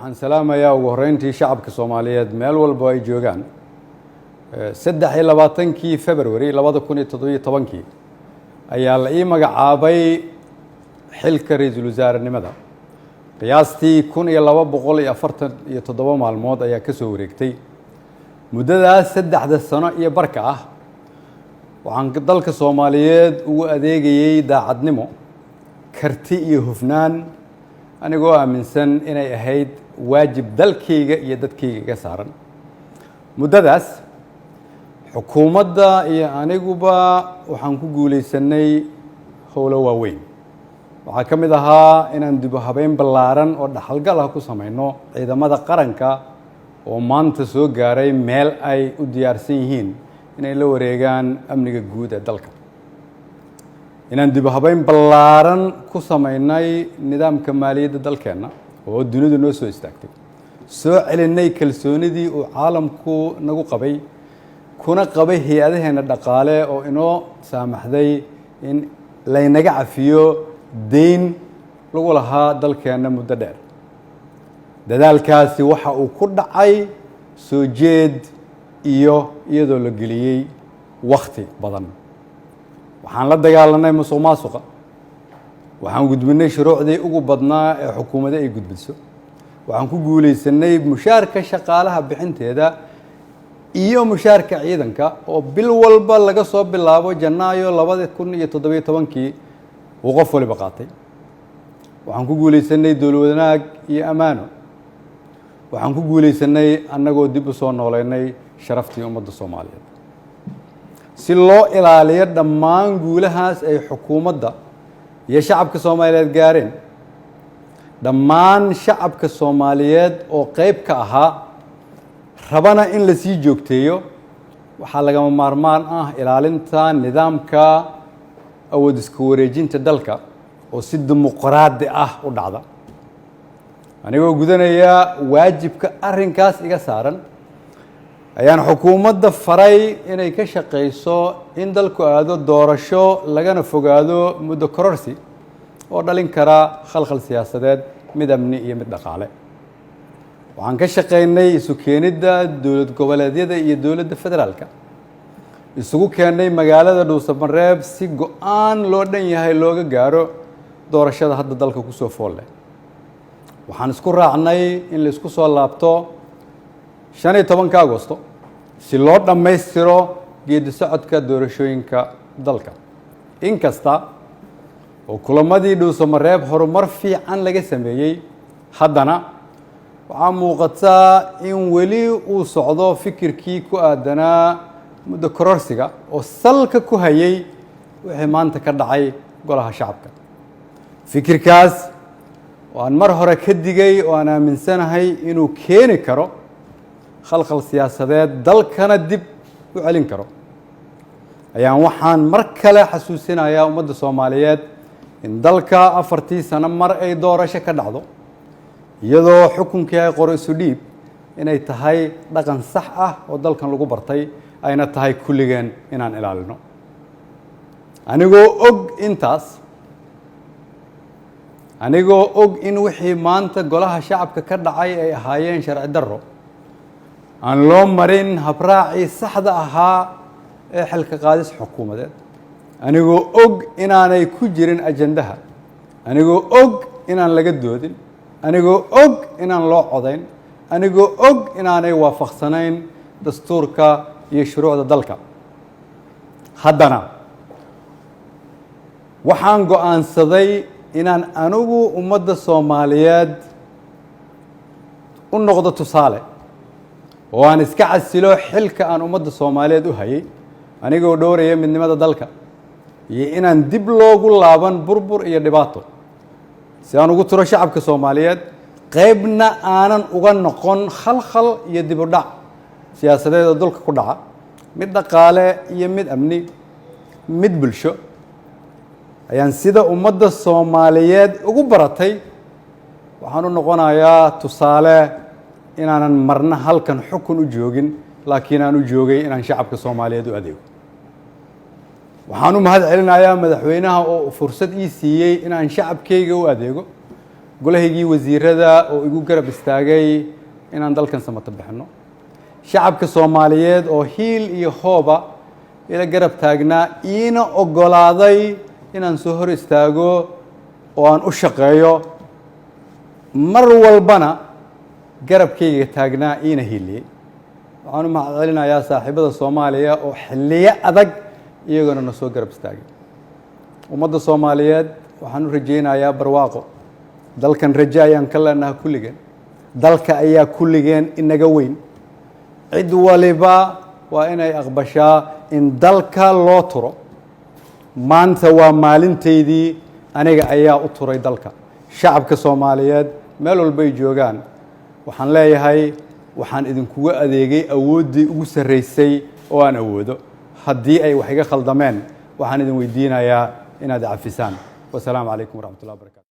waxaan salaamayaa ugu horeyntii shacabka Soomaaliyeed meel walba ay joogaan 23 February 2017 ayaa la ii magacaabay xilka ra'iisul wasaarenimada qiyaastii 1247 maalmood ayaa ka soo wareegtay muddadaas 3 sano iyo barka ah waxaan dalka Soomaaliyeed ugu adeegayay daacadnimo karti iyo hufnaan anigoo aaminsan inay ahayd waajib dalkayga iyo dadkayga iga saaran muddadaas xukuumadda iyo aniguba waxaan ku guuleysanay howlo waaweyn waxaa ka mid ahaa inaan dib u habeyn ballaaran oo dhaxalgal ah ku samayno ciidamada qaranka oo maanta soo gaaray meel ay u diyaarsan yihiin inay la wareegaan amniga guud ee dalka inaan dib u habeyn ballaaran ku samaynay nidaamka maaliyadda dalkeenna oo dunidu noo soo istaagtay soo celinay kalsoonidii uu caalamku nagu qabay kuna qabay hay'adaheena dhaqaale oo inoo saamaxday in laynaga cafiyo deyn lagu lahaa dalkeenna muddo dheer dadaalkaasi waxa uu ku dhacay soo jeed iyo iyadoo la geliyey wakhti badan waxaan la dagaalanay musuqmaasuqa waxaan gudbinay shuruucdii ugu badnaa ee xukuumadda ay gudbiso waxaan ku guuleysanay mushaarka shaqaalaha bixinteeda iyo mushaarka ciidanka oo bil walba laga soo bilaabo Janaayo 2017 uu qof waliba qaatay waxaan ku guuleysanay dowlad wanaag iyo amaano waxaan ku guuleysanay annagoo dib u soo nooleynay sharaftii ummadda Soomaaliyeed si loo ilaaliyo dhammaan guulahaas ay xukuumadda iyo shacabka Soomaaliyeed gaareen dhammaan shacabka Soomaaliyeed oo qayb ka ahaa rabana in la sii joogteeyo waxaa lagama maarmaan ah ilaalinta nidaamka awood isku wareejinta dalka oo si dimuqraadi ah u dhacda anigoo gudanaya waajibka arrinkaas iga saaran ayaan xukuumadda faray inay ka shaqeyso in dalku aado doorasho lagana fogaado muddo kororsi oo dhalin kara khalkhal siyaasadeed mid amni iyo mid dhaqaale waxaan ka shaqeynay isu keenidda dowlad goboleedyada iyo dowladda federaalka isugu keenay magaalada Dhuusamareeb si go'aan loo dhan yahay looga gaaro doorashada hadda dalka ku soo fool leh waxaan isku raacnay in la isku soo laabto 15 Agoosto si loo dhammaystiro geedi socodka doorashooyinka dalka inkasta oo kulamadii Dhuusamareeb horumar fiican laga sameeyay haddana waxaa muuqata in weli uu socdo fikirkii ku aadanaa muddo kororsiga oo salka ku hayay wixii maanta ka dhacay golaha shacabka fikirkaas oo aan mar hore ka digay oo aan aaminsanahay inuu keeni karo khalkhal siyaasadeed dalkana dib u celin karo ayaan waxaan mar kale xasuusinayaa ummadda Soomaaliyeed in dalka 4 sano mar ay doorasho ka dhacdo iyadoo xukunkii ay qoro isu dhiib inay tahay dhaqan sax ah oo dalkan lagu bartay ayna tahay kulligeen inaan ilaalino anigoo og in wixii maanta golaha shacabka ka dhacay ay ahaayeen sharci darro aan loo marin habraacii saxda ahaa ee xilka qaadis xukuumadeed anigoo og inaanay ku jirin ajandaha anigoo og inaan laga doodin anigoo og inaan loo codayn anigoo og inaanay waafaqsanayn dastuurka iyo shuruucda dalka haddana waxaan go'aansaday inaan anigu ummadda Soomaaliyeed u noqdo tusaale oo aan iska casilo xilka aan ummadda Soomaaliyeed u hayay anigoo dhowraya midnimada dalka iyo inaan dib loogu laaban burbur iyo dhibaato si aan ugu tiro shacabka Soomaaliyeed qaybna aanan uga noqon khalkhal iyo dib u dhac siyaasadeed oo dalka ku dhaca mid dhaqaale iyo mid amni mid bulsho ayaan sida ummadda Soomaaliyeed ugu baratay waxaan u noqonayaa tusaale inaanan marna halkan xukun u joogin laakiin aan u joogay inaan shacabka Soomaaliyeed u adeego waxaan u mahad celinayaa madaxweynaha oo fursad ii siiyay inaan shacabkayga u adeego golahaygii wasiirada oo igu garab istaagay inaan dalkan samata bixino shacabka Soomaaliyeed oo hiil iyo hooba ila garab taagnaa iina ogolaaday inaan soo hor istaago oo aan u shaqeeyo mar walbana garabkayga taagnaa iina hiiliyay waxaan u mahadcelinayaa saaxiibada Soomaaliya oo xilliyo adag iyagana na soo garab istaagay ummadda Soomaaliyeed waxaan u rajaynayaa barwaaqo dalkan rajo ayaan ka leenahay kulligeen dalka ayaa kulligeen inaga weyn cid waliba waa inay aqbashaa in dalka loo turo maanta waa maalinteydii aniga ayaa u turay dalka shacabka Soomaaliyeed meel walba ay joogaan waxaan leeyahay waxaan idinkuga adeegay awooddii ugu sarreysay oo aan awoodo haddii ay wax iga khaldameen waxaan idin weydiinayaa inaad cafisaan wasalaamu calaykum waraxmatullahi wabarakatu